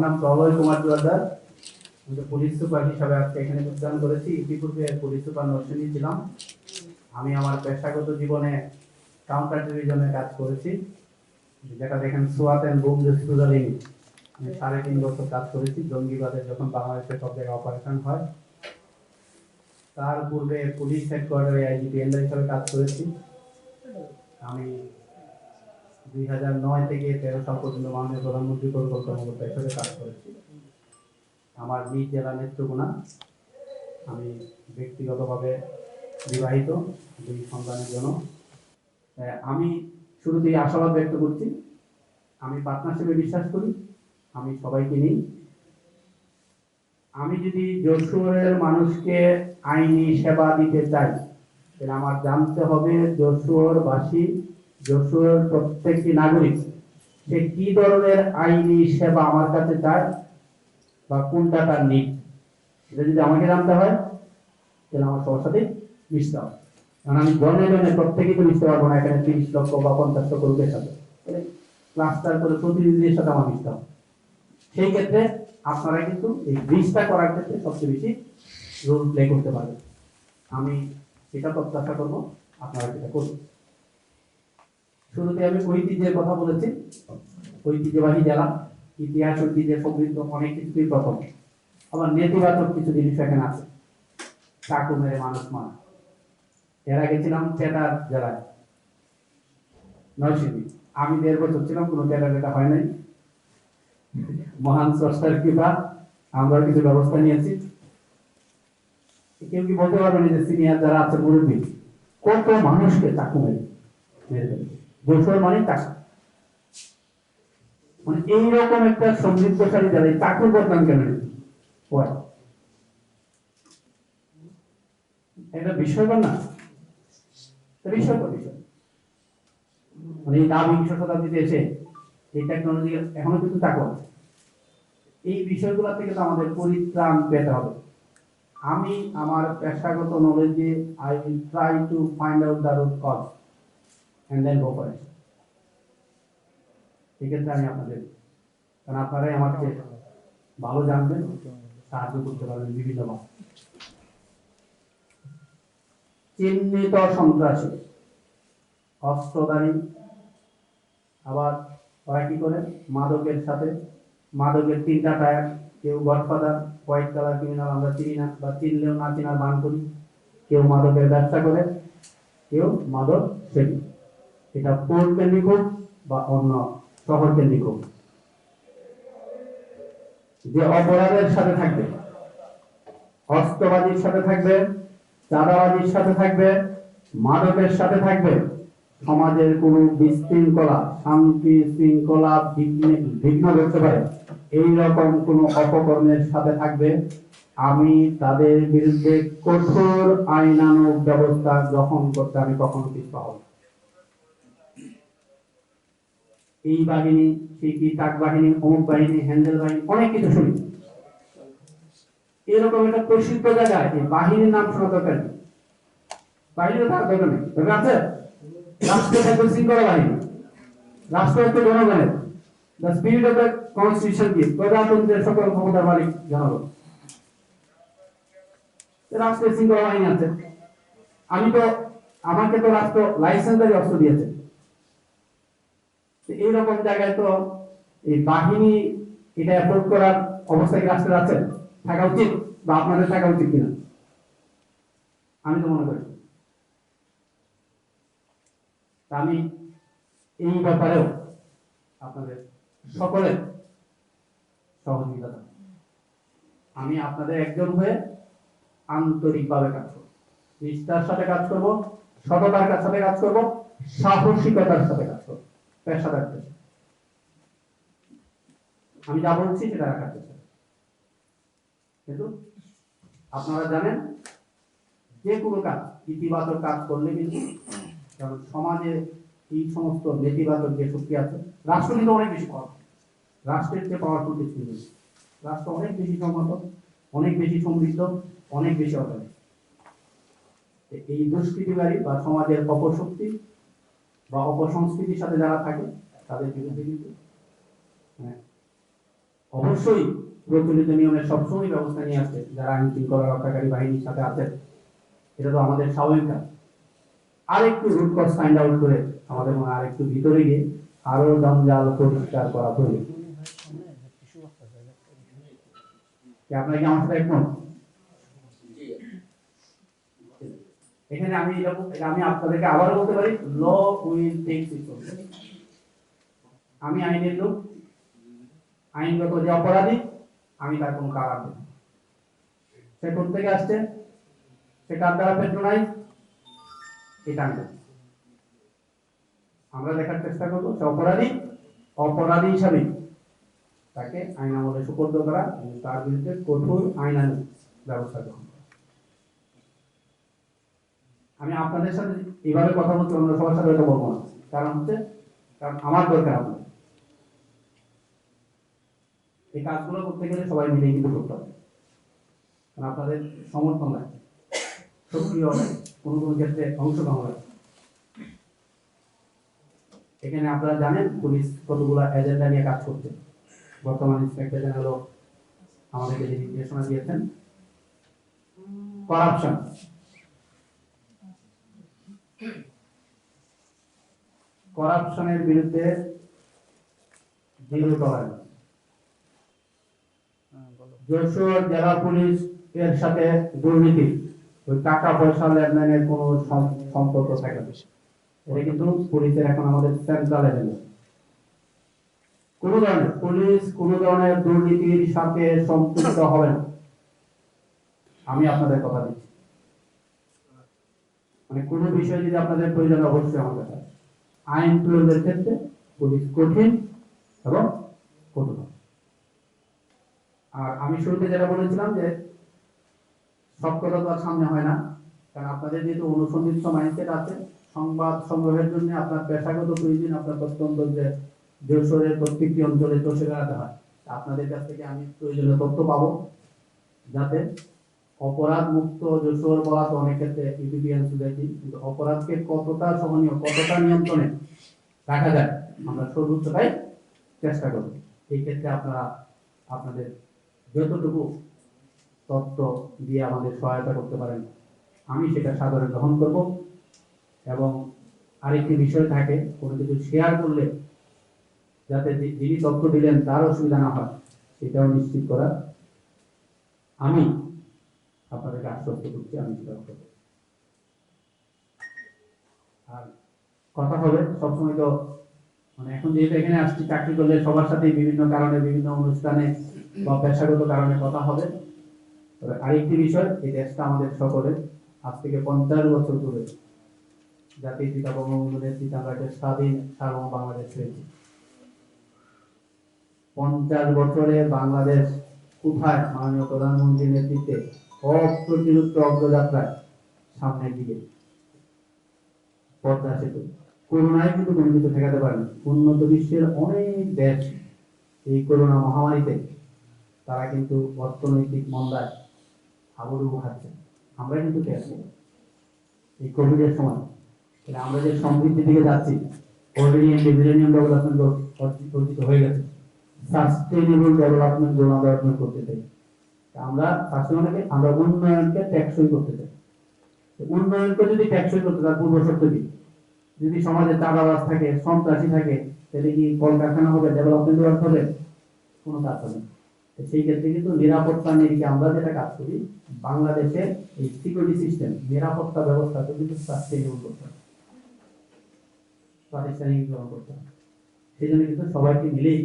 নাম প্রলয় কুমার জোয়ারদার। আমি police super হিসাবে আজকে এখানে যোগদান করেছি। ইতিপূর্বে পুলিশ সুপার নরসিংদী ছিলাম। আমি আমার পেশাগত জীবনে কাউন্টার টেররিজমে কাজ করেছি, যেটা দেখেন সোয়াত এন্ড বুম ডিসপোজালিং। আমি 3.5 বছর কাজ করেছি জঙ্গিবাদের যখন বাংলাদেশে সব জায়গায় অপারেশন হয়। তার পূর্বে পুলিশ হেডকোয়ার্টারে আইজিপি এন্ডার হিসাবে কাজ করেছি। আমি 2009 থেকে 13 সাল পর্যন্ত মাননীয় প্রধানমন্ত্রী পরিকল্পনা হিসেবে কাজ করেছি। আমার নিজ জেলা নেত্রকোনা। আমি ব্যক্তিগতভাবে বিবাহিত, 2 সন্তানের জন্য। আমি শুরুতেই আশাবাদ ব্যক্ত করছি, আমি পার্টনারশিপে বিশ্বাস করি, আমি সবাইকে নিই। আমি যদি যশোরের মানুষকে আইনি সেবা দিতে চাই, তাহলে আমার জানতে হবে যশোরবাসী, যশোরের প্রত্যেকটি নাগরিক সে কি ধরনের আইনি সেবা আমার কাছে চায় বা কোনটা তার নিড, সেটা যদি আমাকে জানতে হয় তাহলে আমার সবার সাথে মিশতে হবে। কারণ আমি জনে জনে প্রত্যেকেই তো মিশতে পারবো না, এখানে 30 লক্ষ বা 50 লক্ষ লোকের সাথে ক্লাস্টার করে প্রতিনিধিদের সাথে আমার মিশতে হবে। সেই ক্ষেত্রে আপনারা কিন্তু এই ব্রিজটা করার ক্ষেত্রে সবচেয়ে বেশি রোল প্লে করতে পারবেন। আমি সেটা প্রত্যাশা করবো, আপনারা সেটা করবেন। শুরুতে আমি ঐতিহ্যের কথা বলেছি। ঐতিহ্যবাহী জেলা, ইতিহাস ঐতিহ্যের সমৃদ্ধ, অনেক কিছুই প্রথম। আবার নেতিবাচক কিছু জিনিস এখানে আছে। চাকু মেরে মানুষ মারা। এর আগে ছিলাম চেটার জেলায়, নরসিংদী। আমি 1.5 বছর ছিলাম, কোনো চেটা হয় নাই। মহান স্রষ্টার কৃপা, আমরা কিছু ব্যবস্থা নিয়েছি। কেউ কি বলতে পারবেন যে সিনিয়র যারা আছে, মুরব্বী, কত মানুষকে চাকু মেরে যশোর মানে চাকু, মানে এইরকম একটা সমৃদ্ধশালী যারা চাকুর বদনাম কেন এটা বিষয়কর না, বিষয়কর বিষয়। মানে এই 20 শতাব্দীতে এসে এই টেকনোলজি এখনো কিন্তু চাকু আছে। এই বিষয়গুলো থেকে তো আমাদের পরিত্রাণ পেতে হবে। আমি আমার পেশাগত নলেজে I will try to find out the root cause and then go for it. সেক্ষেত্রে আমি আপনাদের, কারণ আপনারাই আমাকে ভালো জানবেন, সাহায্য করতে পারবেন বিভিন্নভাবে। চিহ্নিত সন্ত্রাসী, অস্ত্রধারী, আবার ওরা কি করে মাদকের সাথে, মাদকের 3টা টায়ার, কেউ গডফাদার, হোয়াইট কালার ক্রিমিনাল, আমরা চিনি না বা চিনলেও না চিনার ভান করি। কেউ মাদকের ব্যবসা করে, কেউ মাদক সেবী। এটা পোর্ট কেন্দ্রিক হোক বা অন্য শহর কেন্দ্রিক হোক, যে অপরাধের সাথে থাকবে, অস্ত্রবাদীর সাথে থাকবে, চাঁদাবাদীর সাথে থাকবে, মাদকের সাথে থাকবে, সমাজের কোনো বিশৃঙ্খলা, শান্তি শৃঙ্খলা বিঘ্ন করতে পারে এইরকম কোন অপকর্মের সাথে থাকবে, আমি তাদের বিরুদ্ধে কঠোর আইনানুগ ব্যবস্থা গ্রহণ করতে আমি কখনো পিছপা হব। এই বাহিনী, সেই টাক বাহিনী, অমুক বাহিনী, হ্যান্ডেল বাহিনী, অনেক কিছু শুনি। এরকম একটা প্রসিদ্ধ জায়গায় এই বাহিনীর নাম শোনা দরকার নেই, বাহিনীও থাকার দরকার নেই। দরকার আছে রাষ্ট্র থাকবে শৃঙ্খলা বাহিনী, রাষ্ট্র হচ্ছে জনগণের। The spirit of the constitution কি প্রজাতন্ত্রের সকল ক্ষমতার মালিক জনগণ। রাষ্ট্রের শৃঙ্খলা বাহিনী আছে। আমাকে তো রাষ্ট্র লাইসেন্সারি অস্ত্র দিয়েছে। এইরকম জায়গায় তো এই বাহিনী এটা অ্যাপ্রুভ করার অবস্থা কি রাষ্ট্রের আছে? থাকা উচিত বা আপনাদের থাকা উচিত কিনা আমি তো মনে করি। আমি এই ব্যাপারেও আপনাদের সকলের সহযোগিতা, আমি আপনাদের একজন হয়ে আন্তরিকভাবে কাজ করব, নিষ্ঠার সাথে কাজ করব, সততার সাথে কাজ করব, সাহসিকতার সাথে কাজ করব, পেশাদার। আমি যা বলছি সেটা রাখার চেষ্টা, কিন্তু আপনারা জানেন যে কোনো কাজ, ইতিবাচক কাজ করলে কিন্তু, কারণ সমাজে এই সমস্ত নেতিবাচক যে শক্তি আছে, রাষ্ট্র কিন্তু অনেক বেশি পাওয়ার, রাষ্ট্রের চেয়ে পাওয়ারফুল কিছু নেই। রাষ্ট্র অনেক বেশি সম্মত, অনেক বেশি সমৃদ্ধ, অনেক বেশি অর্গানিক। এই দুষ্কৃতিকারী বা সমাজের অপশক্তি বা অপসংস্কৃতির সাথে যারা থাকে তাদের বিরুদ্ধে কিন্তু অবশ্যই প্রচলিত নিয়মের সবসময় ব্যবস্থা নিয়ে আসছে যারা আইন শৃঙ্খলা রক্ষাকারী বাহিনীর সাথে আছে, এটা তো আমাদের স্বাভাবিক কাজ। আর একটু রুট কজ ফাইন্ড আউট করে আমাদের মনে আর একটু ভিতরে গিয়ে আরো জঞ্জাল পরিষ্কার করা প্রয়োজন। আপনার কি আমার সাথে একমত? এখানে আমি আপনাদেরকে আবারও বলতে পারি, law will take its own. আমি আইনের লোক, আইনগত যে অপরাধী আমি তার কোনো কারণ নেই। সে কোথা থেকে আসছে, সে কার দ্বারা পেট্রোনাইজ, এটা আমরা দেখার চেষ্টা করবো। সে অপরাধী হিসাবে তাকে আইন আমলে সুপর্দ করা এবং তার বিরুদ্ধে কঠোর আইনানুগ ব্যবস্থা গ্রহণ করা। আমি আপনাদের সাথে এইভাবে কথা বলতে অন্য সবার সাথে এটা বলবো না, কারণ আমার দরকার আপনার এই কাজগুলো করতে গেলে সবাই মিলে কিন্তু করতে হবে। কারণ আপনাদের সমর্থন লাগে, সক্রিয় কোনো কোনো ক্ষেত্রে অংশগ্রহণ লাগে। এখানে আপনারা জানেন পুলিশ কতগুলো এজেন্ডা নিয়ে কাজ করছে। বর্তমান ইন্সপেক্টর জেনারেল আমাদেরকে যে নির্দেশনা দিয়েছেন, করাপশনের বিরুদ্ধে জিরো টলারেন্স। যশোর জেলা পুলিশ এর সাথে দুর্নীতি, ওই টাকা পয়সা লেনদেনের কোনো সম্পর্ক থাকে না। এটা কিন্তু পুলিশের এখন আমাদের সেন্ট্রাল এজেন্ডা। পুলিশ কোন ধরনের দুর্নীতির সাথে সম্পৃক্ত হবে না, আমি আপনাদের কথা দিচ্ছি। মানে কোন বিষয় যদি আপনাদের প্রয়োজন, অবশ্যই আমাদের আইন প্রয়োগের ক্ষেত্রে পুলিশ কঠিন এবং কঠোর। আর আমি শুরুতে যেটা বলেছিলাম যে সব কথা তো আর সামনে হয় না, কারণ আপনাদের যেহেতু অনুসন্ধিত মাইন্ডসেট আছে, সংবাদ সংগ্রহের জন্য আপনার পেশাগত প্রয়োজন, আপনার প্রত্যন্ত যে যশোরের প্রত্যেকটি অঞ্চলে চষে বেড়াতে হয়। আপনাদের কাছ থেকে আমি প্রয়োজনীয় তথ্য পাবো, যাতে অপরাধ মুক্ত যশোর বলা তো অনেক ক্ষেত্রে ইউপিপিএনসি দেখি, কিন্তু অপরাধকে কতটা সহনীয়, কতটা নিয়ন্ত্রণে রাখা যায় আমরা সর্বোচ্চটাই চেষ্টা করব। এই ক্ষেত্রে আপনারা আপনাদের যতটুকু তথ্য দিয়ে আমাদের সহায়তা করতে পারেন, আমি সেটা সাদরে গ্রহণ করব। এবং আরেকটি বিষয় থাকে, কোনো কিছু শেয়ার করলে যাতে যিনি তথ্য দিলেন তার অসুবিধা না হয়, সেটাও নিশ্চিত করা আমি আপনাদেরকে আশ্বস্ত করছি, আমি সেটা করব। আর কথা হবে সবসময় তো, মানে এখন যেহেতু এখানে আসছি, চাকরি করলে সবার সাথে বিভিন্ন কারণে বিভিন্ন অনুষ্ঠানে বা পেশাগত কারণে কথা হবে। তবে আরেকটি বিষয়, এই দেশটা আমাদের সকলের, আজ থেকে 50 বছর ধরে জাতির পিতা বঙ্গবন্ধু নেতৃত্বে আমরা একটা স্বাধীন সার্বভৌম বাংলাদেশ পেয়েছি। 50 বছরে বাংলাদেশ কোথায় মাননীয় প্রধানমন্ত্রীর নেতৃত্বে অপ্রতিরোধ অগ্রযাত্রায় সামনের দিকে। পদ্মা সেতু, করোনায় কিন্তু কোনো কিছু ঠেকাতে পারেনি। উন্নত বিশ্বের অনেক দেশ এই করোনা মহামারীতে তারা কিন্তু অর্থনৈতিক মন্দায় হাবুডুবু খাচ্ছে, আমরা কিন্তু এই কোভিড এর সময় আমরা যে সমৃদ্ধির দিকে যাচ্ছি, অলরেডি মিলেনিয়াম ডেভেলপমেন্ট অর্জিত হয়ে গেছে, সাস্টেইনেবল ডেভেলপমেন্ট গোল আমরা অর্জন করতে চাই। আমরা উন্নয়নকে টেকসই করতে চাই। উন্নয়নকে যদি টেকসই করতে, তার পূর্ব শর্ত কি? যদি সমাজে চাঁদাবাজ থাকে, সন্ত্রাসী থাকে, তাহলে কি কলকারখানা হবে, ডেভেলপমেন্ট ওয়ার্ক হবে? কোনো কাজ হবে না। সেই ক্ষেত্রে কিন্তু নিরাপত্তা নিয়ে আমরা যেটা কাজ করি, বাংলাদেশের এই সিকিউরিটি সিস্টেম, নিরাপত্তা ব্যবস্থাকে কিন্তু সাস্টেইনেবল করতে হবে, প্রাতিষ্ঠানিক করতে হবে। সেই জন্য কিন্তু সবাইকে মিলেই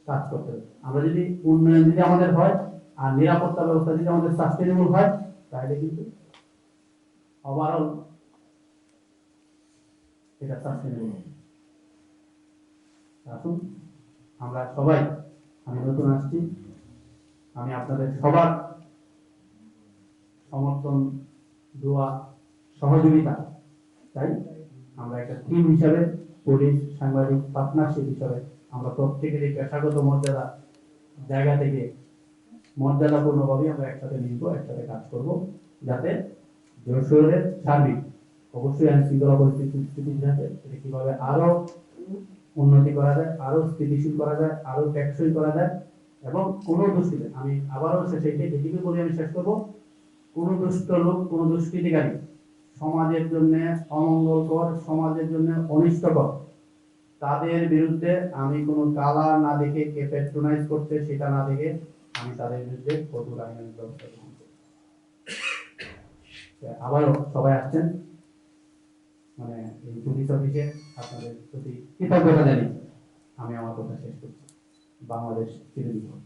কাজ করতে হবে। আমরা যদি উন্নয়ন যদি আমাদের হয় আর নিরাপত্তা ব্যবস্থা যদি আমাদের সাস্টেইনেবল হয়, তাহলে কিন্তু ওভারঅল এটা সাস্টেইনেবল হবে। আসুন আমরা সবাই, আমি নতুন আসছি, আমি আপনাদের সবার সমর্থন, দোয়া, সহযোগিতা চাই। আমরা একটা টিম হিসাবে, পুলিশ, সাংবাদিক, পার্টনারশিপ হিসাবে আমরা প্রত্যেকের এই পেশাগত মর্যাদা জায়গা থেকে মর্যাদাপূর্ণভাবে আমরা একসাথে মিলবো, একসাথে কাজ করব, যাতে যশোরের সার্বিক, অবশ্যই আইন শৃঙ্খলা পরিস্থিতি যাতে এটা কিভাবে আরো উন্নতি করা যায়, আরো স্থিতিশীল করা যায়, আরো টেকসই করা যায়, এবং কোনো দুষ্কৃতি, আমি আবারও শেষে যেটুকু বলে আমি শেষ করবো, কোনো দুষ্ট লোক, কোনো দুষ্কৃতিকারী সমাজের জন্য অমঙ্গলকর, সমাজের জন্য অনিষ্টকর, তাদের বিরুদ্ধে আমি কোনো কালার না দেখে, কে প্যাট্রোনাইজ করতে সেটা না দেখে আমি তাদের বিরুদ্ধে কঠোর আইনের ব্যবস্থা গ্রহণ করব। আবারও সবাই আসছেন, মানে এই পুলিশ অফিসে আপনাদের প্রতি কৃতজ্ঞতা জানিয়ে আমি আমার কথা শেষ করছি। বাংলাদেশ চিরজীবন।